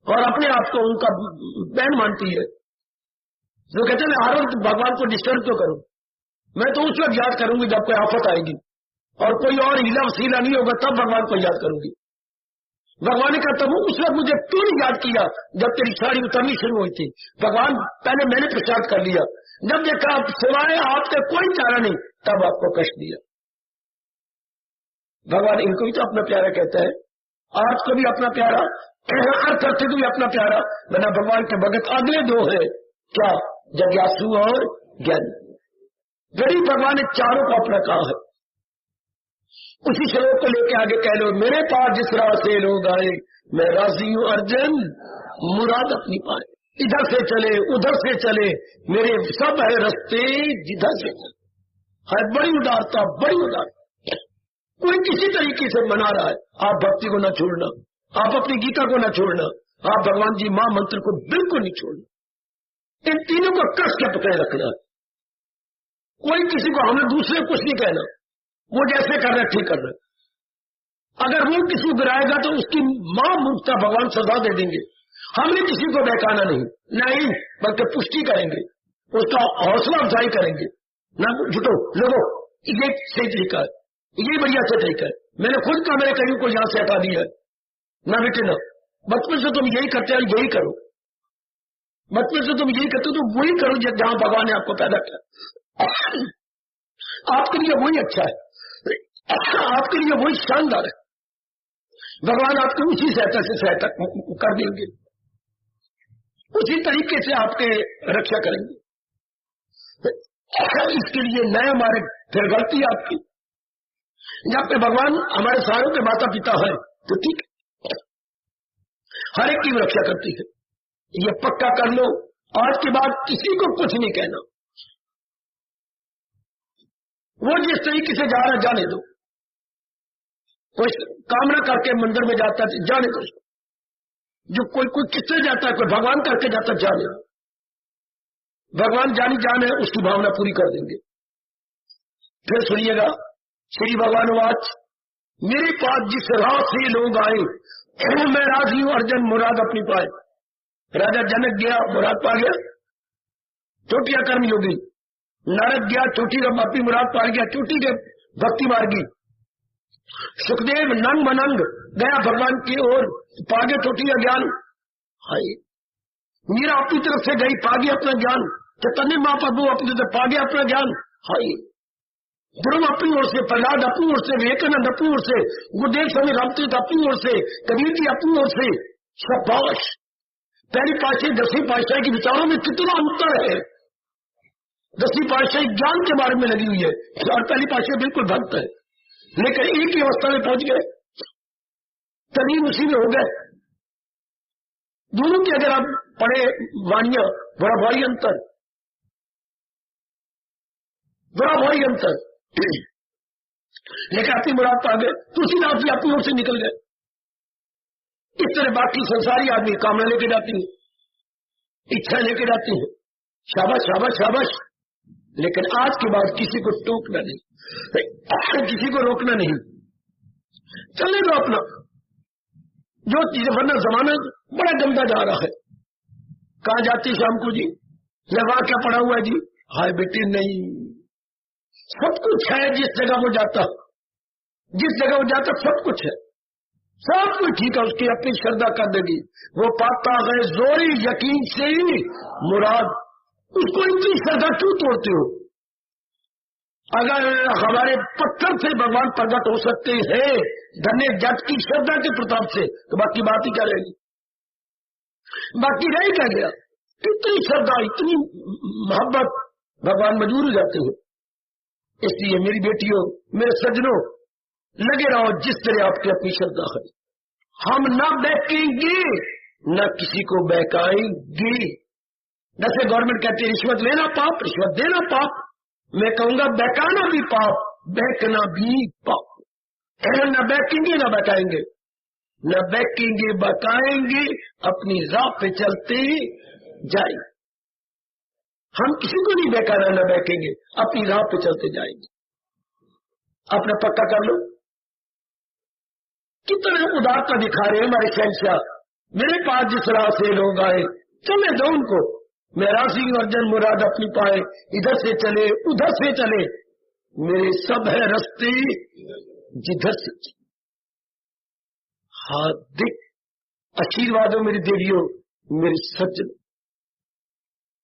और अपने आप को उनका बहन मानती है। जो कहते हैं हर वक्त भगवान को डिस्टर्ब क्यों करूं, मैं तो उस वक्त याद करूंगी जब कोई आफत आएगी और कोई और हीला वसीला नहीं होगा, तब भगवान को याद करूंगी। भगवान ने कहा तब उस वक्त मुझे क्यों नहीं याद किया जब तेरी साड़ी उतरनी शुरू हुई थी। भगवान पहले मैंने प्रसाद कर लिया, जब देखा सिवाय आपके कोई चारा नहीं, तब आपको कष्ट दिया। भगवान इनको भी तो अपना प्यारा कहता है, आज को भी अपना प्यारा, अर्थर्थी को भी अपना प्यारा। बना भगवान के भगत अगले 2 है, क्या? जिज्ञासु और ज्ञानी। गरीब भगवान ने चारों को अपना कहा है। उसी श्लोक को लेके आगे कह लो, मेरे पास जिस राह से लोग आए मैं राजी हूं अर्जुन, मुराद अपनी पाए। इधर से चले उधर से चले, मेरे सब है रस्ते जिधर से चले। है बड़ी उदारता, बड़ी उदारता। कोई किसी तरीके से मना रहा है, आप भक्ति को न छोड़ना, आप अपनी गीता को न छोड़ना, आप भगवान जी मां मंत्र को बिल्कुल नहीं छोड़ना। इन तीनों को कस के पकड़े रखना है। कोई किसी को हमने दूसरे कुछ नहीं कहना, वो जैसे कर रहे ठीक कर रहे। अगर वो किसी को गिराएगा तो उसकी मां मुक्ता भगवान सजा दे देंगे। हमने किसी को बहकाना नहीं, बल्कि पुष्टि करेंगे, उसका हौसला अफजाई करेंगे। ना झूठो लोगो, ये सही तरीका है, ये बढ़िया से तरीका है। मैंने खुद कहा मेरे कहीं को यहां से हटा दिया है, ना बेटे ना, बचपन से तुम यही करते हो, यही करो। बचपन से तुम यही करते हो तो वही करो जहां भगवान ने आपको पैदा किया। आपके लिए वही अच्छा है, आपके लिए वही शानदार है। भगवान आपको उसी सहायता से सहायता कर देंगे, उसी तरीके से आपके रक्षा करेंगे। इसके लिए नया मार्ग, फिर गलती आपकी। जब पे भगवान हमारे सारों के माता पिता है तो ठीक है, हर एक की रक्षा करती है। ये पक्का कर लो, आज के बाद किसी को कुछ नहीं कहना। वो जिस तरीके से जा रहा जाने दो, कोई कामना करके मंदिर में जाता है जाने दो, जो कोई किससे जाता है, कोई भगवान करके जाता है जाने दो। भगवान जानी जान है, उसकी भावना पूरी कर देंगे। फिर सुनिएगा, श्री भगवान वाच, मेरे पास जिस राह से लोग आए मैं राजी हूं, अर्जन मुराद अपनी पाए। राजा जनक गया, मुराद पा गया, चोटिया कर्म योगी। नारद गया, चोटी का अपनी मुराद पा गया, चोटी के भक्ति मार्गी। सुखदेव नंग मनंग गया भगवान की ओर, पागे चोटी का ज्ञान। हाय, मीरा अपनी तरफ से गई, पागे अपना ज्ञान। चैतन्य महाप्रभु अपनी तरफ पागे अपना ज्ञान। हाय, ब्रह्म अपनी ओर से, प्रहलाद अपनी ओर से, विवेकानंद अपनी ओर से, गुरुदेव स्वामी रामतीर्थ अपनी ओर से, कबीर जी अपनी ओर से। शाबाश, पहली पातशाही दसवीं पातशाही के विचारों में कितना अंतर है। दसवीं पातशाही ज्ञान के बारे में लगी हुई है और पहली पातशाही बिल्कुल भक्त है, लेकिन एक ही अवस्था में पहुंच गए, तलीन उसी में हो गए। दोनों की अगर आप पढ़े वाणियां, बड़ा भारी अंतर, बड़ा भारी अंतर। लेकिन अपनी मुराद पा गए, तुलसीदास जी अपनी ओर से निकल गए। इस तरह बाकी संसारी आदमी कामना लेके जाती है, इच्छा लेके जाती है, शाबाश शाबाश शाबाश। लेकिन आज के बाद किसी को टोकना नहीं, किसी को रोकना नहीं, चलने दो अपना जो चीजें। वरना जमाना बड़ा गंदा जा रहा है। कहां जाती शाम को जी, वहां क्या पड़ा हुआ है जी? हाय बेटी नहीं, सब कुछ है जिस जगह वो जाता, जिस जगह वो जाता सब कुछ है, सब कुछ ठीक है। उसकी अपनी श्रद्धा कर देगी, वो पाता है जोरी यकीन से ही मुराद। उसको इतनी श्रद्धा क्यों तोड़ते हो? अगर हमारे पत्थर से भगवान प्रकट हो सकते हैं धन्य जट की श्रद्धा के प्रताप से, तो बाकी बात ही क्या रहेगी? बाकी रह क्या गया? इतनी श्रद्धा, इतनी मोहब्बत, भगवान मजबूर हो जाते हो। इसलिए मेरी बेटियों, मेरे सज्जनों, लगे रहो जिस तरह आपकी अपनी श्रद्धा है। हम न बहकेंगे, न किसी को बहकाएंगे। जैसे गवर्नमेंट कहती है रिश्वत लेना पाप, रिश्वत देना पाप, मैं कहूंगा बहकाना भी पाप, बहकना भी पाप। न बहकेंगे न बहकाएंगे, न बहकेंगे बहकाएंगे, अपनी राह पे चलते जाएंगे। हम किसी को नहीं बहकाना, न बहकेंगे, अपनी राह पे चलते जाएंगे। अपना पक्का कर लो। कितने उदारता दिखा रहे हैं हमारे शहंशाह। मेरे पास जिस राह से लोग आए चले दो उनको, मैं राशि अर्जन मुराद अपनी पाए। इधर से चले उधर से चले, मेरे सब है रस्ते जिधर से। हार्दिक आशीर्वाद हो मेरी देवियों, मेरे सज्जन।